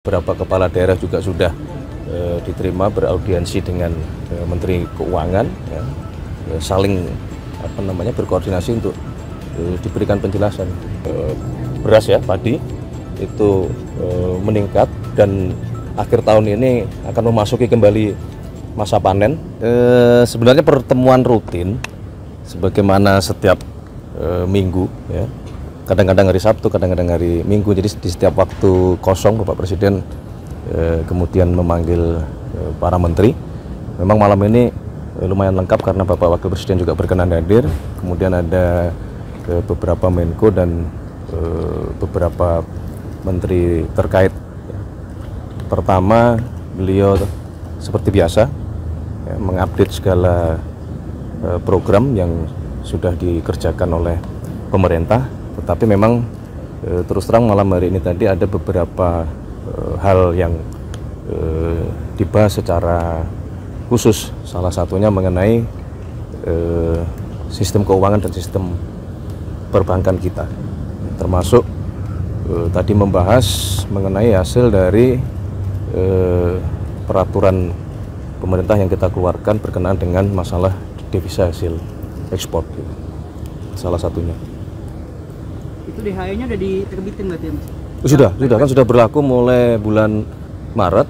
Beberapa kepala daerah juga sudah diterima beraudiensi dengan Menteri Keuangan, ya, saling berkoordinasi untuk diberikan penjelasan. Beras ya, padi itu meningkat dan akhir tahun ini akan memasuki kembali masa panen. Sebenarnya pertemuan rutin sebagaimana setiap minggu, ya. Kadang-kadang hari Sabtu, kadang-kadang hari Minggu. Jadi di setiap waktu kosong Bapak Presiden kemudian memanggil para menteri. Memang malam ini lumayan lengkap karena Bapak Wakil Presiden juga berkenan hadir. Kemudian ada beberapa Menko dan beberapa menteri terkait. Pertama, beliau seperti biasa ya, mengupdate segala program yang sudah dikerjakan oleh pemerintah. Tetapi memang terus terang malam hari ini tadi ada beberapa hal yang dibahas secara khusus, salah satunya mengenai sistem keuangan dan sistem perbankan kita, termasuk tadi membahas mengenai hasil dari peraturan pemerintah yang kita keluarkan berkenaan dengan masalah devisa hasil ekspor, salah satunya. Itu DHE-nya udah diterbitin berarti ya, Mas? Sudah berlaku mulai bulan Maret.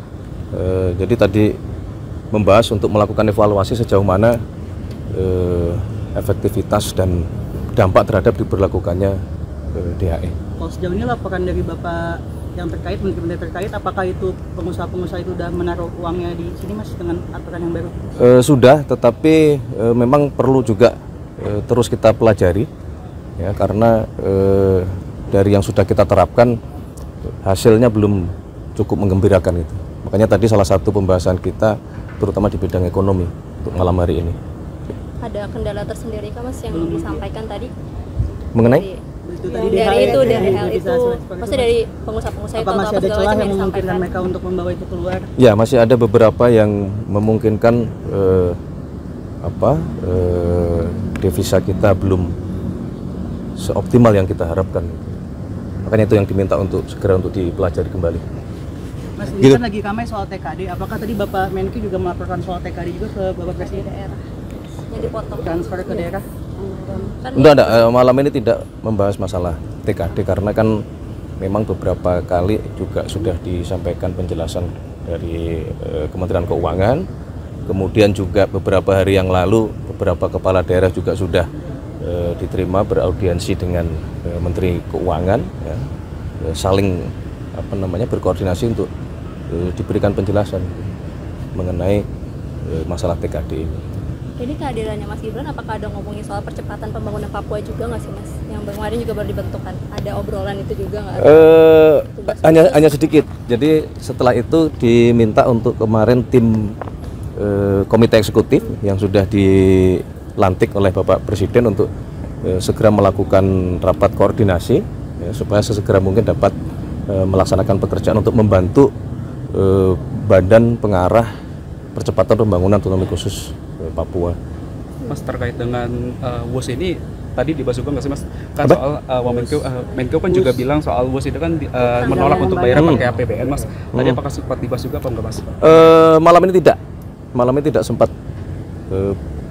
Jadi tadi membahas untuk melakukan evaluasi sejauh mana efektivitas dan dampak terhadap diberlakukannya DHE. Kalau sejauh ini laporan dari Bapak yang terkait, menteri-menteri terkait, apakah itu pengusaha-pengusaha itu udah menaruh uangnya di sini, Mas, dengan aturan yang baru? Sudah, tetapi memang perlu juga terus kita pelajari. Ya, karena dari yang sudah kita terapkan hasilnya belum cukup menggembirakan gitu. Makanya tadi salah satu pembahasan kita terutama di bidang ekonomi untuk malam hari ini. Ada kendala tersendiri kah, Mas, yang disampaikan tadi? Mengenai? Dari DHL itu, maksudnya dari pengusaha-pengusaha itu, masih ada celah yang memungkinkan mereka untuk membawa itu keluar? Ya, masih ada beberapa yang memungkinkan devisa kita belum seoptimal yang kita harapkan. Makanya itu yang diminta untuk segera untuk dipelajari kembali. Mas, ini kan lagi ramai soal TKD. Apakah tadi Bapak Menko juga melaporkan soal TKD juga ke Bapak Presiden? Daerah yang dipotong Transfer ke daerah? Enggak, malam ini tidak membahas masalah TKD karena kan memang beberapa kali juga sudah disampaikan penjelasan dari Kementerian Keuangan. Kemudian juga beberapa hari yang lalu beberapa kepala daerah juga sudah diterima beraudiensi dengan Menteri Keuangan, ya, saling berkoordinasi untuk diberikan penjelasan mengenai masalah TKD ini. Ini kehadirannya Mas Gibran, apakah ada ngomongin soal percepatan pembangunan Papua juga nggak sih, Mas? Yang kemarin juga baru dibentuk kan, ada obrolan itu juga nggak? Hanya sedikit. Jadi setelah itu diminta untuk kemarin tim komite eksekutif yang sudah dilantik oleh Bapak Presiden untuk segera melakukan rapat koordinasi, ya, supaya sesegera mungkin dapat melaksanakan pekerjaan untuk membantu Badan Pengarah Percepatan Pembangunan Otonomi Khusus Papua. Mas, terkait dengan WUS ini tadi dibahas juga nggak sih, Mas? Kan soal Menko kan juga bilang soal WUS itu kan menolak untuk bayar pakai APBN, Mas. Tadi apakah sempat dibahas juga apa enggak, Mas? Malam ini tidak sempat.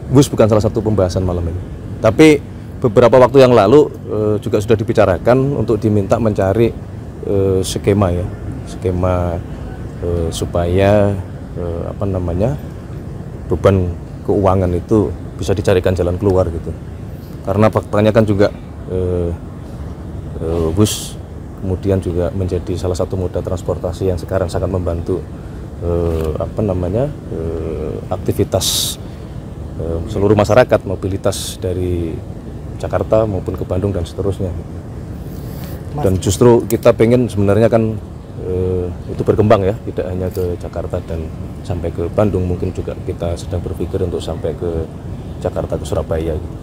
WUS bukan salah satu pembahasan malam ini. Tapi beberapa waktu yang lalu juga sudah dibicarakan untuk diminta mencari skema supaya beban keuangan itu bisa dicarikan jalan keluar gitu. Karena faktanya kan juga bus kemudian juga menjadi salah satu moda transportasi yang sekarang sangat membantu aktivitas seluruh masyarakat, mobilitas dari Jakarta maupun ke Bandung dan seterusnya. Dan justru kita pengen sebenarnya kan itu berkembang ya, tidak hanya ke Jakarta dan sampai ke Bandung, mungkin juga kita sedang berpikir untuk sampai ke Jakarta, ke Surabaya gitu.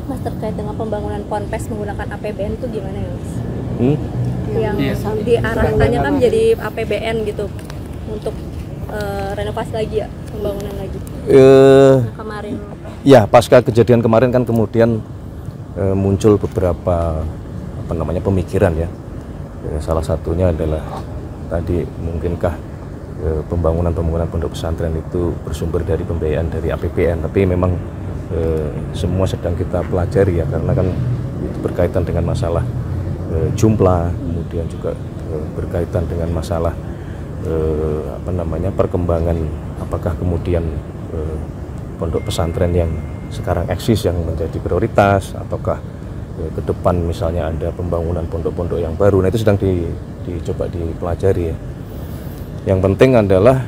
Mas, terkait dengan pembangunan Ponpes menggunakan APBN itu gimana ya, Mas? Yang diarahkannya kan menjadi APBN gitu untuk renovasi lagi ya, pembangunan lagi. Kemarin. Ya, pasca kejadian kemarin kan kemudian muncul beberapa pemikiran ya. Salah satunya adalah tadi mungkinkah pembangunan pondok pesantren itu bersumber dari pembiayaan dari APBN, tapi memang semua sedang kita pelajari ya, karena kan itu berkaitan dengan masalah jumlah, kemudian juga berkaitan dengan masalah perkembangan, apakah kemudian pondok pesantren yang sekarang eksis yang menjadi prioritas, ataukah ke depan misalnya ada pembangunan pondok-pondok yang baru. Nah, itu sedang dicoba dipelajari ya. Yang penting adalah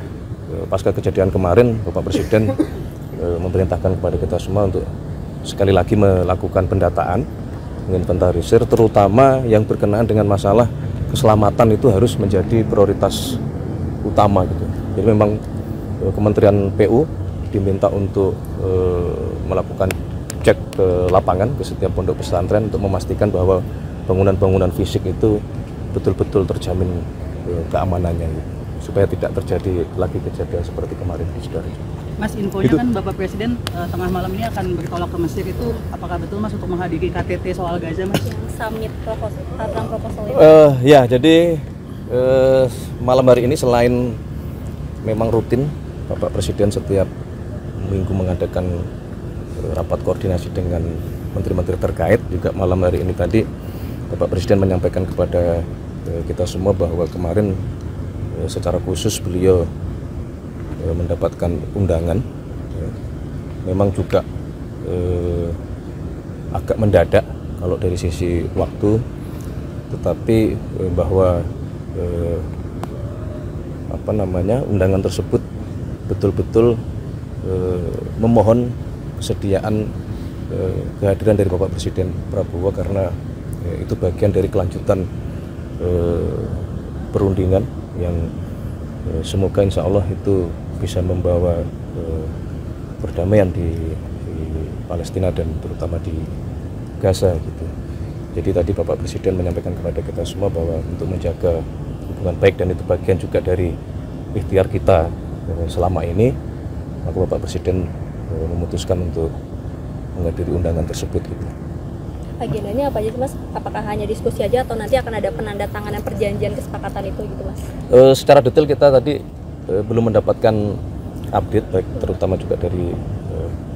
pasca kejadian kemarin Bapak Presiden memerintahkan kepada kita semua untuk sekali lagi melakukan pendataan, menginventarisir, terutama yang berkenaan dengan masalah keselamatan itu harus menjadi prioritas utama gitu. Jadi memang Kementerian PU diminta untuk melakukan cek ke lapangan ke setiap pondok pesantren untuk memastikan bahwa bangunan-bangunan fisik itu betul-betul terjamin keamanannya gitu, supaya tidak terjadi lagi kejadian seperti kemarin di Sidoarjo. Mas, infonya kan Bapak Presiden tengah malam ini akan bertolak ke Mesir, itu apakah betul Mas untuk menghadiri KTT soal Gaza Mas? Summit proposal itu. Ya, jadi malam hari ini selain memang rutin Bapak Presiden setiap minggu mengadakan rapat koordinasi dengan menteri-menteri terkait, juga malam hari ini tadi Bapak Presiden menyampaikan kepada kita semua bahwa kemarin secara khusus beliau mendapatkan undangan, memang juga agak mendadak kalau dari sisi waktu, tetapi bahwa undangan tersebut betul-betul memohon kesediaan kehadiran dari Bapak Presiden Prabowo, karena itu bagian dari kelanjutan perundingan yang semoga insya Allah itu bisa membawa perdamaian di Palestina dan terutama di Gaza gitu. Jadi tadi Bapak Presiden menyampaikan kepada kita semua bahwa untuk menjaga hubungan baik, dan itu bagian juga dari ikhtiar kita selama ini, maka Bapak Presiden memutuskan untuk menghadiri undangan tersebut gitu. Agendanya apa aja Mas? Apakah hanya diskusi aja atau nanti akan ada penandatanganan perjanjian kesepakatan itu gitu Mas? Secara detail kita tadi belum mendapatkan update, baik terutama juga dari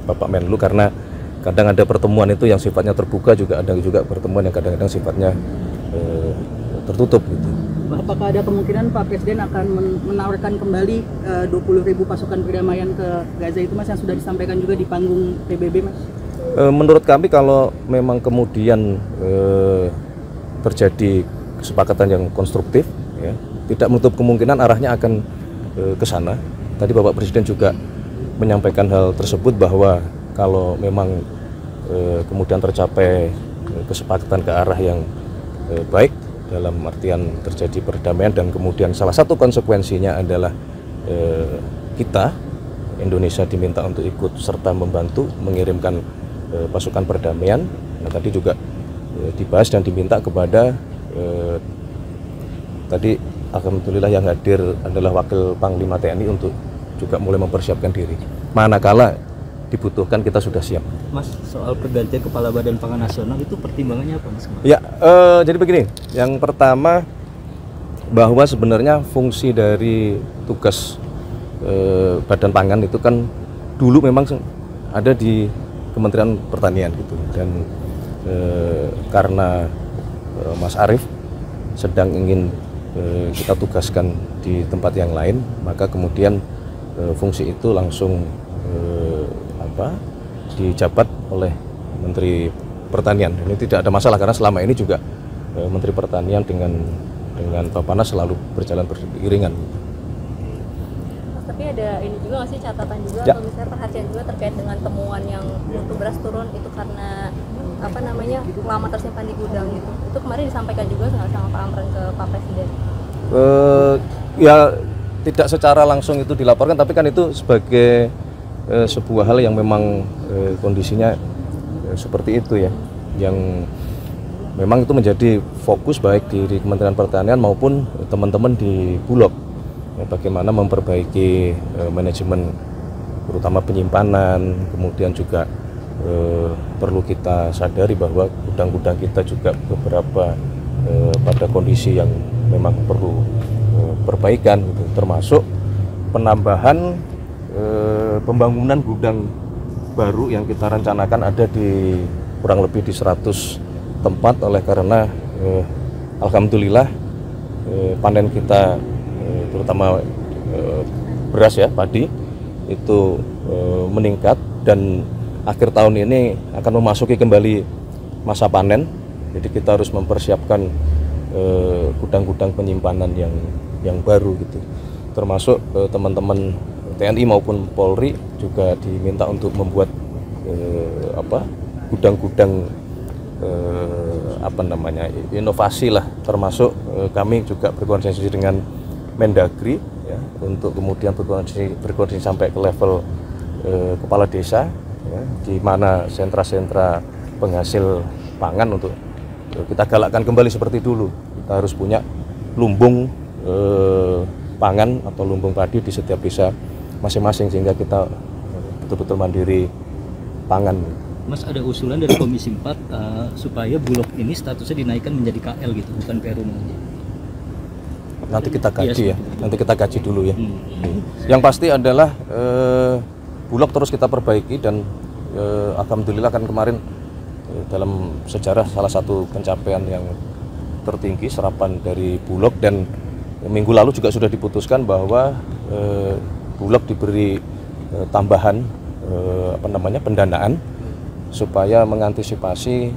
Bapak Menlu, karena kadang ada pertemuan itu yang sifatnya terbuka, juga ada juga pertemuan yang kadang-kadang sifatnya tertutup gitu. Apakah ada kemungkinan Pak Presiden akan menawarkan kembali 20.000 pasukan perdamaian ke Gaza itu Mas, yang sudah disampaikan juga di panggung PBB Mas? Menurut kami kalau memang kemudian terjadi kesepakatan yang konstruktif ya, tidak menutup kemungkinan arahnya akan ke sana. Tadi Bapak Presiden juga menyampaikan hal tersebut, bahwa kalau memang kemudian tercapai kesepakatan ke arah yang baik, dalam artian terjadi perdamaian, dan kemudian salah satu konsekuensinya adalah kita Indonesia diminta untuk ikut serta membantu mengirimkan pasukan perdamaian. Nah, tadi juga dibahas dan diminta kepada tadi alhamdulillah yang hadir adalah Wakil Panglima TNI untuk juga mulai mempersiapkan diri. Manakala dibutuhkan kita sudah siap. Mas, soal pergantian Kepala Badan Pangan Nasional itu pertimbangannya apa Mas? Ya, jadi begini, yang pertama bahwa sebenarnya fungsi dari tugas Badan Pangan itu kan dulu memang ada di Kementerian Pertanian gitu, dan karena Mas Arief sedang ingin kita tugaskan di tempat yang lain, maka kemudian fungsi itu langsung dijabat oleh Menteri Pertanian. Ini tidak ada masalah, karena selama ini juga Menteri Pertanian dengan Bappenas selalu berjalan beriringan. Mas, tapi ada ini juga nggak sih catatan juga ya, atau misalnya perhatian juga terkait dengan temuan yang mutu beras turun itu karena lama tersimpan di gudang gitu. Itu kemarin disampaikan juga nggak sama Pak Amran ke Pak Presiden? Ya tidak secara langsung itu dilaporkan, tapi kan itu sebagai sebuah hal yang memang kondisinya seperti itu ya, yang memang itu menjadi fokus baik di Kementerian Pertanian maupun teman-teman di Bulog ya, bagaimana memperbaiki manajemen terutama penyimpanan. Kemudian juga perlu kita sadari bahwa gudang-gudang kita juga beberapa pada kondisi yang memang perlu perbaikan gitu, termasuk penambahan pembangunan gudang baru yang kita rencanakan ada di kurang lebih di 100 tempat, oleh karena alhamdulillah panen kita terutama beras ya, padi itu meningkat, dan akhir tahun ini akan memasuki kembali masa panen. Jadi kita harus mempersiapkan gudang-gudang penyimpanan yang baru gitu. Termasuk teman-teman TNI maupun Polri juga diminta untuk membuat gudang-gudang inovasi lah, termasuk kami juga berkoordinasi dengan Mendagri ya, untuk kemudian berkoordinasi sampai ke level kepala desa ya, di mana sentra-sentra penghasil pangan untuk kita galakkan kembali seperti dulu. Kita harus punya lumbung pangan atau lumbung padi di setiap desa masing-masing, sehingga kita betul-betul mandiri pangan. Mas, ada usulan dari Komisi 4 supaya Bulog ini statusnya dinaikkan menjadi KL gitu, bukan Perum aja. Nanti kita kaji ya, betul. nanti kita kaji dulu ya. Yang pasti adalah Bulog terus kita perbaiki, dan alhamdulillah kan kemarin dalam sejarah salah satu pencapaian yang tertinggi serapan dari Bulog, dan minggu lalu juga sudah diputuskan bahwa Bulog diberi tambahan pendanaan supaya mengantisipasi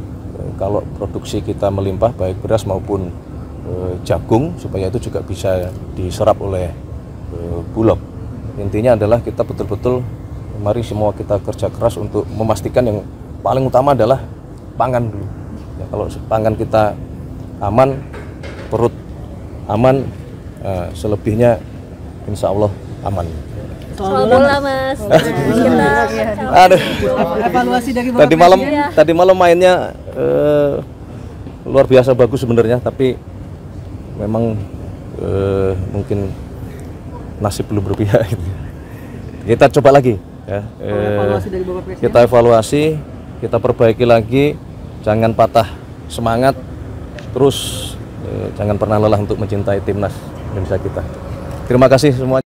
kalau produksi kita melimpah baik beras maupun jagung, supaya itu juga bisa diserap oleh Bulog. Intinya adalah kita betul-betul mari semua kita kerja keras untuk memastikan yang paling utama adalah pangan dulu. Ya, kalau pangan kita aman, perut aman, selebihnya insya Allah aman. Soal bola Mas. Aduh. Evaluasi dari Bapak Tadi malam mainnya luar biasa bagus sebenarnya, tapi memang mungkin nasib belum berpihak gitu. Kita coba lagi ya. Evaluasi dari Bapak Presiden. Kita evaluasi, kita perbaiki lagi, jangan patah semangat, terus jangan pernah lelah untuk mencintai timnas Indonesia kita. Terima kasih semua.